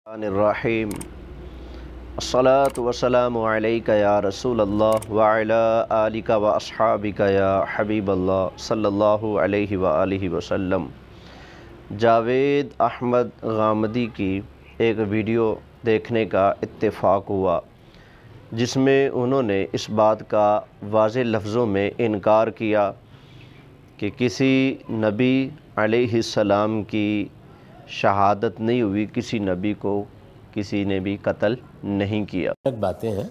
الرحیم الصلاۃ والسلام علیک یا رسول اللہ وعلی آلک و اصحابک یا حبیب اللہ صلی اللہ علیہ وآلہ وسلم۔ جاوید احمد غامدی کی ایک ویڈیو دیکھنے کا اتفاق ہوا جس میں انہوں نے اس بات کا واضح لفظوں میں انکار کیا کہ کسی نبی علیہ السلام کی شہادت نہیں ہوئی، کسی نبی کو کسی نے بھی قتل نہیں کیا۔ باتیں ہیں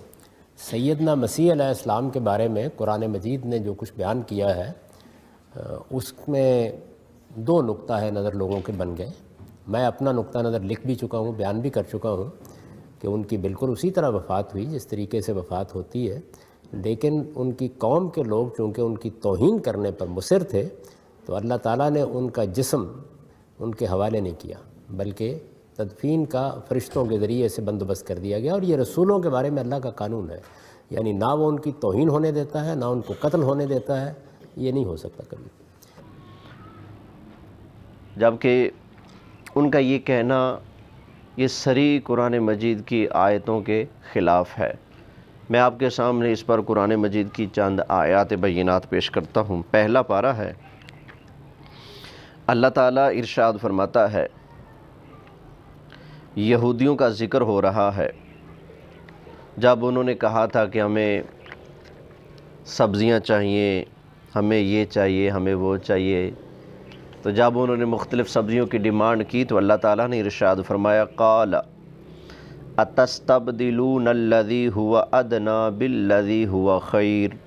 سیدنا مسیح علیہ السلام کے بارے میں قرآن مجید نے جو کچھ بیان کیا ہے اس میں دو نقطہ نظر لوگوں کے بن گئے۔ میں اپنا نقطہ نظر لکھ بھی چکا ہوں، بیان بھی کر چکا ہوں کہ ان کی بالکل اسی طرح وفات ہوئی جس طریقے سے وفات ہوتی ہے، لیکن ان کی قوم کے لوگ چونکہ ان کی توہین کرنے پر مصر تھے تو اللہ تعالیٰ نے ان کا جسم ان کے حوالے نہیں کیا، بلکہ تدفین کا فرشتوں کے ذریعے سے بندوبست کر دیا گیا۔ اور یہ رسولوں کے بارے میں اللہ کا قانون ہے، یعنی نہ وہ ان کی توہین ہونے دیتا ہے، نہ ان کو قتل ہونے دیتا ہے، یہ نہیں ہو سکتا کبھی۔ جبکہ ان کا یہ کہنا یہ صریح قرآن مجید کی آیتوں کے خلاف ہے۔ میں آپ کے سامنے اس پر قرآن مجید کی چند آیات بینات پیش کرتا ہوں۔ پہلا پارہ ہے، اللہ تعالیٰ ارشاد فرماتا ہے، یہودیوں کا ذکر ہو رہا ہے جب انہوں نے کہا تھا کہ ہمیں سبزیاں چاہیے، ہمیں یہ چاہیے، ہمیں وہ چاہیے، تو جب انہوں نے مختلف سبزیوں کی ڈیمانڈ کی تو اللہ تعالیٰ نے ارشاد فرمایا، قال اتستبدلون الذی هو ادنی بالذی هو خیر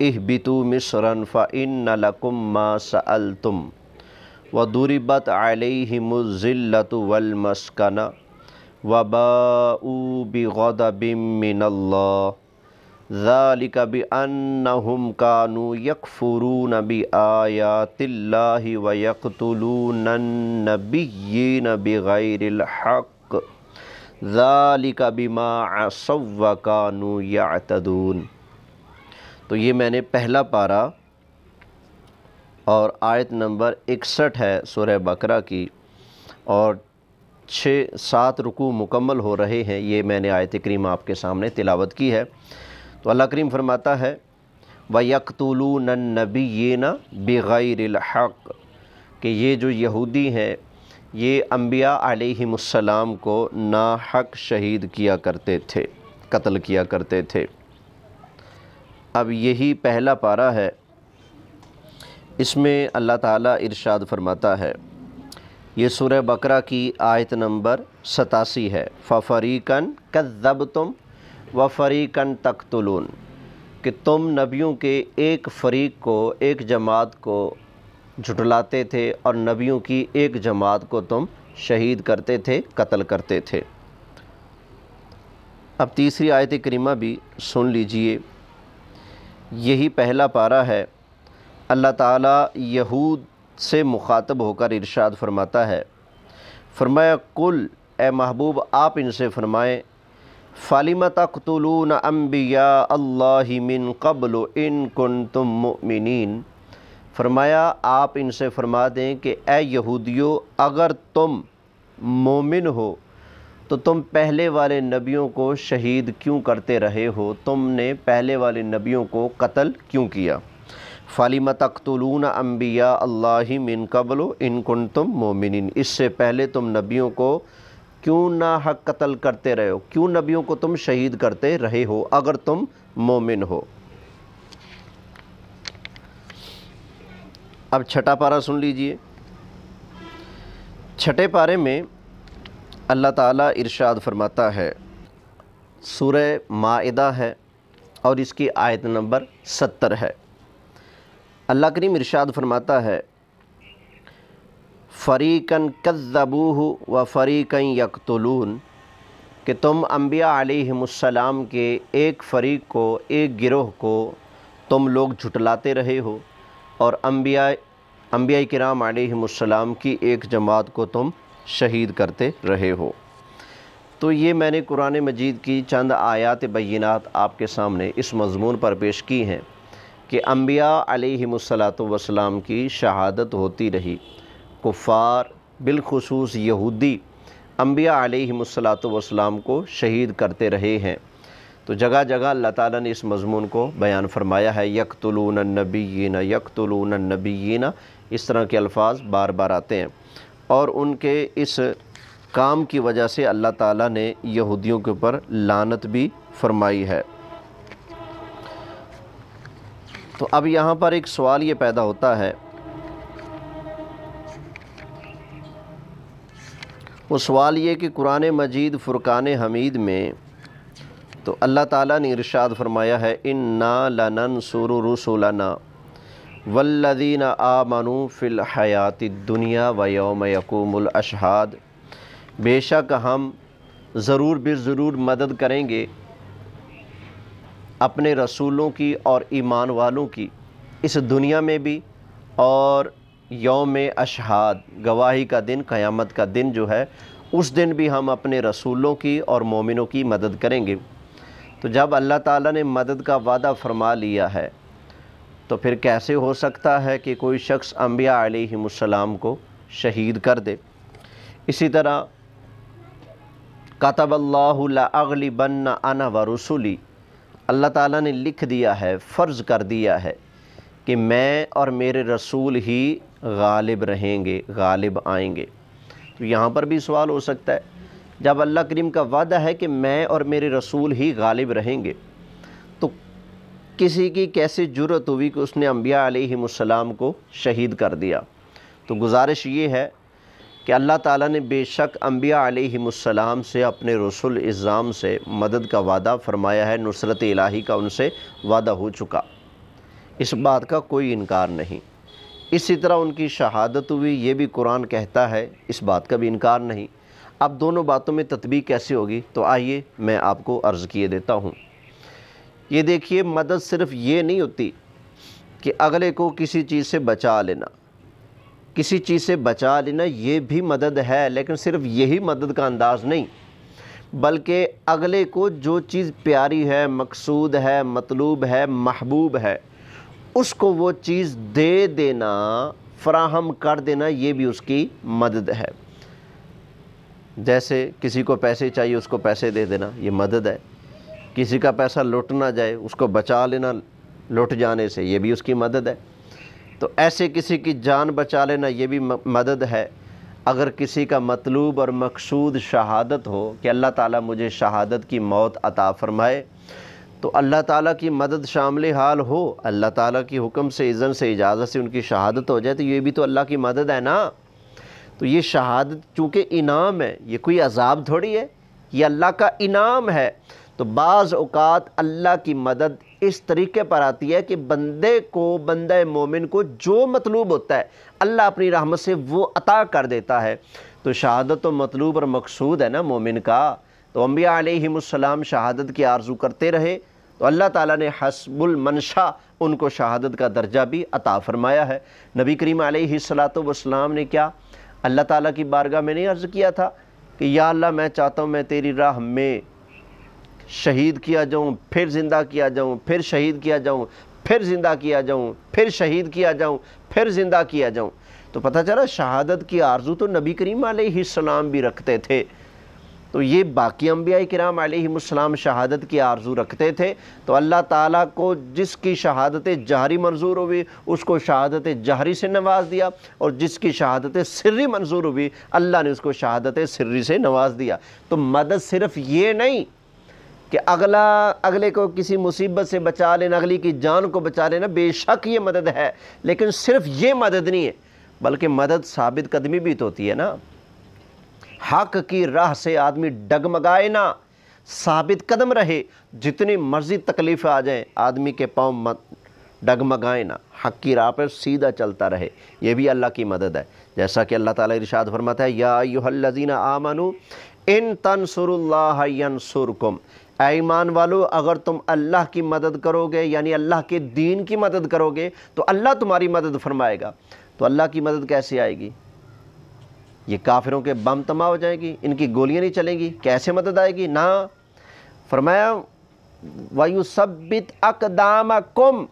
اہبطوا مصرا فإن لکم ما سألتم وضربت علیہم الذلۃ والمسکنہ وباءوا بغضب من اللہ ذالک بأنہم کانوا یکفرون بآیات اللہ ویقتلون النبیین بغیر الحق ذالک بما عصوا وکانوا یعتدون۔ تو یہ میں نے پہلا پارہ اور آیت نمبر 61 ہے سورہ بقرہ کی، اور 6-7 رکوع مکمل ہو رہے ہیں، یہ میں نے آیت کریمہ آپ کے سامنے تلاوت کی ہے۔ تو اللہ کریم فرماتا ہے وَيَقْتُلُونَ النَّبِيِّينَ بِغَيْرِ الْحَقِّ، کہ یہ جو یہودی ہیں یہ انبیاء علیہم السلام کو ناحق شہید کیا کرتے تھے، قتل کیا کرتے تھے۔ اب یہی پہلا پارہ ہے، اس میں اللہ تعالیٰ ارشاد فرماتا ہے، یہ سورہ بقرہ کی آیت نمبر 87 ہے، فَفَرِيقًا كَذَّبْتُمْ وَفَرِيقًا تَقْتُلُونَ، کہ تم نبیوں کے ایک فریق کو، ایک جماعت کو جھٹلاتے تھے اور نبیوں کی ایک جماعت کو تم شہید کرتے تھے، قتل کرتے تھے۔ اب تیسری آیت کریمہ بھی سن لیجئے، یہی پہلا پارہ ہے۔ اللہ تعالیٰ یہود سے مخاطب ہو کر ارشاد فرماتا ہے، فرمایا قل، اے محبوب آپ ان سے فرمائیں، فَلِمَ تَقْتُلُونَ أَنْبِيَاءَ اللَّهِ مِن قَبْلُ إِن كُنتُم مُؤْمِنِينَ، فرمایا آپ ان سے فرما دیں کہ اے یہودیو، اگر تم مومن ہو تو تم پہلے والے نبیوں کو شہید کیوں کرتے رہے ہو، تم نے پہلے والے نبیوں کو قتل کیوں کیا؟ فَلِمَ تَقْتُلُونَ أَنْبِيَاءَ اللَّهِ مِن قَبْلُ إِن كُنتُم مُؤْمِنِينَ، اس سے پہلے تم نبیوں کو کیوں ناحق قتل کرتے رہے ہو، کیوں نبیوں کو تم شہید کرتے رہے ہو اگر تم مومن ہو۔ اب چھٹا پارہ سن لیجئے۔ چھٹے پارے میں اللہ تعالیٰ ارشاد فرماتا ہے، سورہ مائدہ ہے اور اس کی آیت نمبر 70 ہے۔ اللہ کریم ارشاد فرماتا ہے، فَرِيقًا كَذَّبُوهُ وَفَرِيقًا يَقْتُلُونَ، کہ تم انبیاء علیہم السلام کے ایک فریق کو، ایک گروہ کو تم لوگ جھٹلاتے رہے ہو، اور انبیاء کرام علیہم السلام کی ایک جماعت کو تم شہید کرتے رہے ہو۔ تو یہ میں نے قرآن مجید کی چند آیات بینات آپ کے سامنے اس مضمون پر پیش کی ہیں کہ انبیاء علیہم السلام کی شہادت ہوتی رہی، کفار بالخصوص یہودی انبیاء علیہمُ السلام کو شہید کرتے رہے ہیں۔ تو جگہ جگہ اللہ تعالیٰ نے اس مضمون کو بیان فرمایا ہے، یقتلون النبیین یقتلون النبیین، اس طرح کے الفاظ بار بار آتے ہیں، اور ان کے اس کام کی وجہ سے اللہ تعالیٰ نے یہودیوں کے اوپر لعنت بھی فرمائی ہے۔ تو اب یہاں پر ایک سوال یہ پیدا ہوتا ہے، وہ سوال یہ کہ قرآن مجید فرقان حمید میں تو اللہ تعالیٰ نے ارشاد فرمایا ہے اِنَّا لَنَنْصُرُ رُسُلَنَا وَالَّذِينَ آمَنُوا فِي الْحَيَاةِ الدُّنْيَا وَيَوْمَ يَقُومُ الْأَشْهَادُ، بے شک ہم ضرور بالضرور مدد کریں گے اپنے رسولوں کی اور ایمان والوں کی، اس دنیا میں بھی اور یوم اشہاد گواہی کا دن، قیامت کا دن جو ہے، اس دن بھی ہم اپنے رسولوں کی اور مومنوں کی مدد کریں گے۔ تو جب اللہ تعالیٰ نے مدد کا وعدہ فرما لیا ہے تو پھر کیسے ہو سکتا ہے کہ کوئی شخص انبیاء علیہم السلام کو شہید کر دے؟ اسی طرح کتب اللہ لأغلبن انا ورسلی، اللہ تعالیٰ نے لکھ دیا ہے، فرض کر دیا ہے کہ میں اور میرے رسول ہی غالب رہیں گے، غالب آئیں گے۔ تو یہاں پر بھی سوال ہو سکتا ہے، جب اللہ کریم کا وعدہ ہے کہ میں اور میرے رسول ہی غالب رہیں گے، تو کسی کی کیسے جرأت ہوئی کہ اس نے انبیاء علیہم السلام کو شہید کر دیا؟ تو گزارش یہ ہے کہ اللہ تعالیٰ نے بے شک انبیاء علیہم السلام سے، اپنے رسول اعظام سے مدد کا وعدہ فرمایا ہے، نصرت الہی کا ان سے وعدہ ہو چکا، اس بات کا کوئی انکار نہیں۔ اسی طرح ان کی شہادت ہوئی، یہ بھی قرآن کہتا ہے، اس بات کا بھی انکار نہیں۔ اب دونوں باتوں میں تطبیق کیسے ہوگی؟ تو آئیے میں آپ کو عرض کیے دیتا ہوں۔ یہ دیکھیے، مدد صرف یہ نہیں ہوتی کہ اگلے کو کسی چیز سے بچا لینا، کسی چیز سے بچا لینا یہ بھی مدد ہے، لیکن صرف یہی مدد کا انداز نہیں، بلکہ اگلے کو جو چیز پیاری ہے، مقصود ہے، مطلوب ہے، محبوب ہے، اس کو وہ چیز دے دینا، فراہم کر دینا، یہ بھی اس کی مدد ہے۔ جیسے کسی کو پیسے چاہیے، اس کو پیسے دے دینا، یہ مدد ہے۔ کسی کا پیسہ لٹ نہ جائے، اس کو بچا لینا لٹ جانے سے، یہ بھی اس کی مدد ہے۔ تو ایسے کسی کی جان بچا لینا، یہ بھی مدد ہے۔ اگر کسی کا مطلوب اور مقصود شہادت ہو کہ اللہ تعالیٰ مجھے شہادت کی موت عطا فرمائے، تو اللہ تعالیٰ کی مدد شامل حال ہو، اللہ تعالیٰ کی حکم سے، اذن سے، اجازت سے ان کی شہادت ہو جائے، تو یہ بھی تو اللہ کی مدد ہے نا۔ تو یہ شہادت چونکہ انعام ہے، یہ کوئی عذاب تھوڑی ہے، یہ اللہ کا انعام ہے۔ تو بعض اوقات اللہ کی مدد اس طریقے پر آتی ہے کہ بندہ مومن کو جو مطلوب ہوتا ہے اللہ اپنی رحمت سے وہ عطا کر دیتا ہے۔ تو شہادت تو مطلوب اور مقصود ہے نا مومن کا۔ تو انبیاء علیہم السلام شہادت کی آرزو کرتے رہے، تو اللہ تعالیٰ نے حسب المنشا ان کو شہادت کا درجہ بھی عطا فرمایا ہے۔ نبی کریم علیہ السلام نے کیا اللہ تعالیٰ کی بارگاہ میں نہیں عرض کیا تھا کہ یا اللہ میں چاہتا ہوں میں تیری راہ میں شہید کیا جاؤں، پھر زندہ کیا جاؤں، پھر شہید کیا جاؤں، پھر زندہ کیا جاؤں، پھر شہید کیا جاؤں، پھر زندہ کیا جاؤں؟ تو پتہ چلا شہادت کی آرزو تو نبی کریم علیہ السلام بھی رکھتے تھے۔ تو یہ باقی انبیاء کرام علیہم السلام شہادت کی آرزو رکھتے تھے، تو اللہ تعالیٰ کو جس کی شہادت جہری منظور ہوئی اس کو شہادت جہری سے نواز دیا، اور جس کی شہادت سری منظور ہوئی اللہ نے اس کو شہادت سری سے نواز دیا۔ تو مدد صرف یہ نہیں کہ اگلے کو کسی مصیبت سے بچا لینا، اگلی کی جان کو بچا لینا، بے شک یہ مدد ہے، لیکن صرف یہ مدد نہیں ہے، بلکہ مدد ثابت قدمی بھی تو ہوتی ہے نا۔ حق کی راہ سے آدمی ڈگمگائے نہ، ثابت قدم رہے، جتنی مرضی تکلیف آ جائیں آدمی کے پاؤں ڈگمگائے نہ، حق کی راہ پر سیدھا چلتا رہے، یہ بھی اللہ کی مدد ہے۔ جیسا کہ اللہ تعالیٰ ارشاد فرماتا ہے یا ایھا الذین آمنوا ان تنصروا اللہ ینصرکم، اے ایمان والو اگر تم اللہ کی مدد کرو گے، یعنی اللہ کے دین کی مدد کرو گے، تو اللہ تمہاری مدد فرمائے گا۔ تو اللہ کی مدد کیسے آئے گی؟ یہ کافروں کے بم تما ہو جائیں گی، ان کی گولیاں نہیں چلیں گی، کیسے مدد آئے گی؟ نہ، فرمایا وَيُثَبِّتْ أَقْدَامَكُمْ،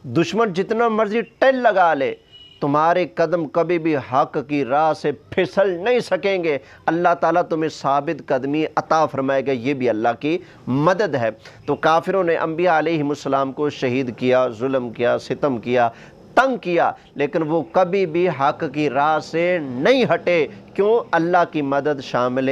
دشمن جتنا مرضی ٹل لگا لے، تمہارے قدم کبھی بھی حق کی راہ سے پھسل نہیں سکیں گے، اللہ تعالیٰ تمہیں ثابت قدمی عطا فرمائے گا، یہ بھی اللہ کی مدد ہے۔ تو کافروں نے انبیاء علیہ السلام کو شہید کیا، ظلم کیا، ستم کیا، تنگ کیا، لیکن وہ کبھی بھی حق کی راہ سے نہیں ہٹے، کیوں؟ اللہ کی مدد شامل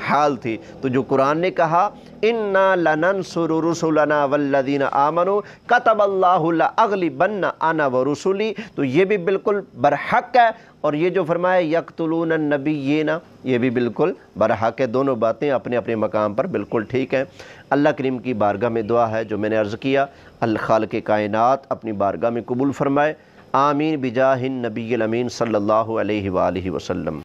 حال تھی۔ تو جو قرآن نے کہا اِنَّا لَنَنْصُرُ رُسُلَنَا وَالَّذِينَ آمَنُوا كَتَبَ اللَّهُ لَأَغْلِبَنَّ أَنَا وَرُسُلِي، تو یہ بھی بالکل برحق ہے، اور یہ جو فرمایا یقتلون النبیین، یہ بھی بالکل برحق ہے۔ دونوں باتیں اپنے اپنے مقام پر بالکل ٹھیک ہیں۔ اللہ کریم کی بارگاہ میں دعا ہے جو میں نے عرض کیا، الخالق کائنات اپنی بارگاہ میں قبول فرمائے، آمین بجاہ النبی الامین صلی اللہ علیہ وآلہ وسلم۔